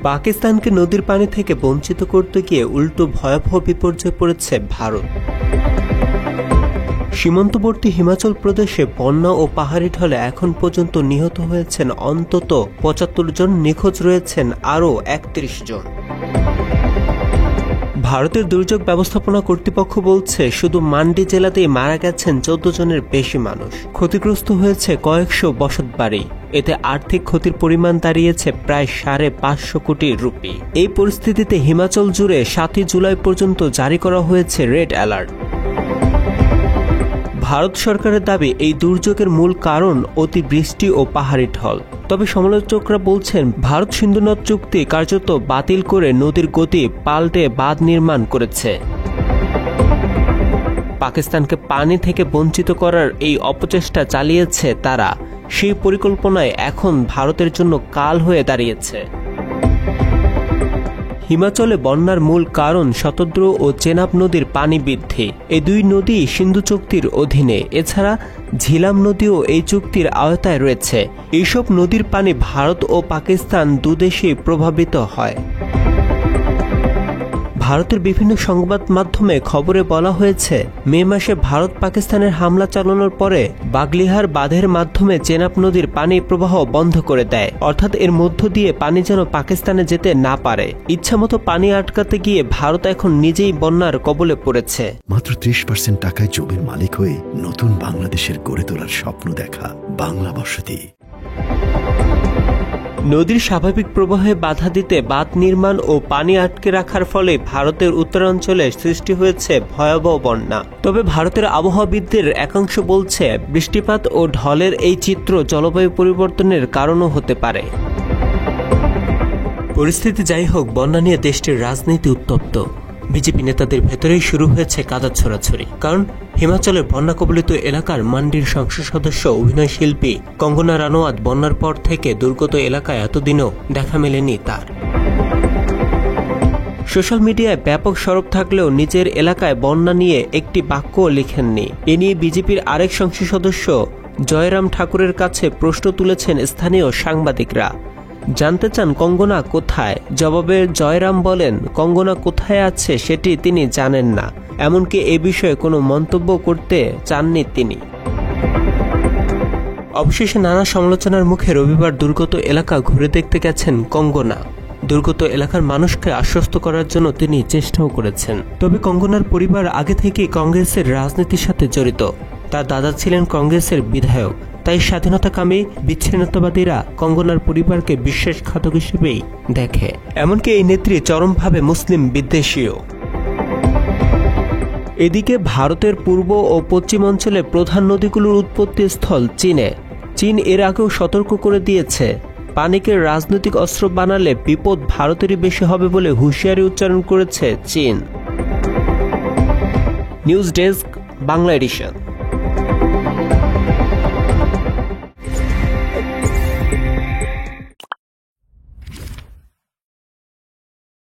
পাকিস্তানকে নদীর পানি থেকে বঞ্চিত করতে গিয়ে উল্টো ভয়াবহ বিপর্যয়ে পড়েছে ভারত। সীমান্তবর্তী হিমাচল প্রদেশে বন্যা ও পাহাড়ি ঢলে এখন পর্যন্ত নিহত হয়েছেন অন্তত ৭৫ জন, নিখোঁজ রয়েছেন আরও ৩১ জন। ভারতের দুর্যোগ ব্যবস্থাপনা কর্তৃপক্ষ বলছে শুধু মান্ডি জেলাতেই মারা গেছেন ১৪ জনের বেশি মানুষ। ক্ষতিগ্রস্ত হয়েছে কয়েকশো বসতবাড়ি। এতে আর্থিক ক্ষতির পরিমাণ দাঁড়িয়েছে প্রায় ৫৫০ কোটি রুপি। এই পরিস্থিতিতে হিমাচল জুড়ে ৭ই জুলাই পর্যন্ত জারি করা হয়েছে রেড অ্যালার্ট। ভারত সরকারের দাবি এই দুর্যোগের মূল কারণ অতিবৃষ্টি ও পাহাড়ি ঢল। তবে সমালোচকরা বলছেন ভারত সিন্ধু নদ চুক্তি কার্যত বাতিল করে নদীর গতি পাল্টে বাঁধ নির্মাণ করেছে। পাকিস্তানকে পানি থেকে বঞ্চিত করার এই অপচেষ্টা চালিয়েছে তারা। সেই পরিকল্পনায় এখন ভারতের জন্য কাল হয়ে দাঁড়িয়েছে। হিমাচলে বন্যার মূল কারণ শতদ্রু ও চেনাব নদীর পানি বৃদ্ধি। এই দুই নদী সিন্ধু চুক্তির অধীনে। এছাড়া ঝিলাম নদীও এই চুক্তির আওতায় রয়েছে। এইসব নদীর পানি ভারত ও পাকিস্তান দুদেশেই প্রভাবিত হয়। ভারতের বিভিন্ন সংবাদ মাধ্যমে খবরে বলা হয়েছে, মে মাসে ভারত পাকিস্তানের হামলা চালানোর পরে বাগলিহার বাঁধের মাধ্যমে চেনাব নদীর পানি প্রবাহ বন্ধ করে দেয়। অর্থাৎ এর মধ্য দিয়ে পানি যেন পাকিস্তানে যেতে না পারে। ইচ্ছামতো পানি আটকাতে গিয়ে ভারত এখন নিজেই বন্যার কবলে পড়েছে। মাত্র ৩০% টাকায় জমির মালিক হয়ে নতুন বাংলাদেশের গড়ে তোলার স্বপ্ন দেখা বাংলা বসতি। নদীর স্বাভাবিক প্রবাহে বাধা দিতে বাঁধ নির্মাণ ও পানি আটকে রাখার ফলে ভারতের উত্তরাঞ্চলে সৃষ্টি হয়েছে ভয়াবহ বন্যা। তবে ভারতের আবহাওয়াবিদদের একাংশ বলছে বৃষ্টিপাত ও ঢলের এই চিত্র জলবায়ু পরিবর্তনের কারণও হতে পারে। পরিস্থিতি যাই হোক, বন্যা নিয়ে দেশটির রাজনীতি উত্তপ্ত। বিজেপি নেতাদের ভেতরেই শুরু হয়েছে কাদা ছড়াছড়ি। কারণ হিমাচলের বন্যা কবলিত এলাকার মান্ডির সংসদ সদস্য অভিনয় শিল্পী কঙ্গনা রানাওয়াত বন্যার পর থেকে দুর্গত এলাকায় এতদিনও দেখা মেলেনি তার। সোশ্যাল মিডিয়ায় ব্যাপক সরব থাকলেও নিজের এলাকায় বন্যা নিয়ে একটি বাক্যও লিখেননি। এ নিয়ে বিজেপির আরেক সংসদ সদস্য জয়রাম ঠাকুরের কাছে প্রশ্ন তুলেছেন স্থানীয় সাংবাদিকরা। জানতে চান কঙ্গনা কোথায়। জবাবে জয়রাম বলেন, কঙ্গনা কোথায় আছে সেটি তিনি জানেন না। এমনকি এ বিষয়ে কোনো মন্তব্য করতে চাননি তিনি। অবশেষে নানা সমালোচনার মুখে রবিবার দুর্গত এলাকা ঘুরে দেখতে গেছেন কঙ্গনা। দুর্গত এলাকার মানুষকে আশ্বস্ত করার জন্য তিনি চেষ্টাও করেছেন। তবে কঙ্গনার পরিবার আগে থেকেই কংগ্রেসের রাজনীতির সাথে জড়িত। তার দাদা ছিলেন কংগ্রেসের বিধায়ক। তাই স্বাধীনতাকামী বিচ্ছিন্নতাবাদীরা কঙ্গনার পরিবারকে বিশ্বাসঘাতক হিসেবেই দেখে। এমনকি এই নেত্রী চরমভাবে মুসলিম বিদ্বেষীও। এদিকে ভারতের পূর্ব ও পশ্চিম অঞ্চলে প্রধান নদীগুলোর উৎপত্তি স্থল চীনে। চীন এর আগেও সতর্ক করে দিয়েছে, পানিকে রাজনৈতিক অস্ত্র বানালে বিপদ ভারতেরই বেশি হবে বলে হুঁশিয়ারি উচ্চারণ করেছে চীন। News desk, Bangla addition.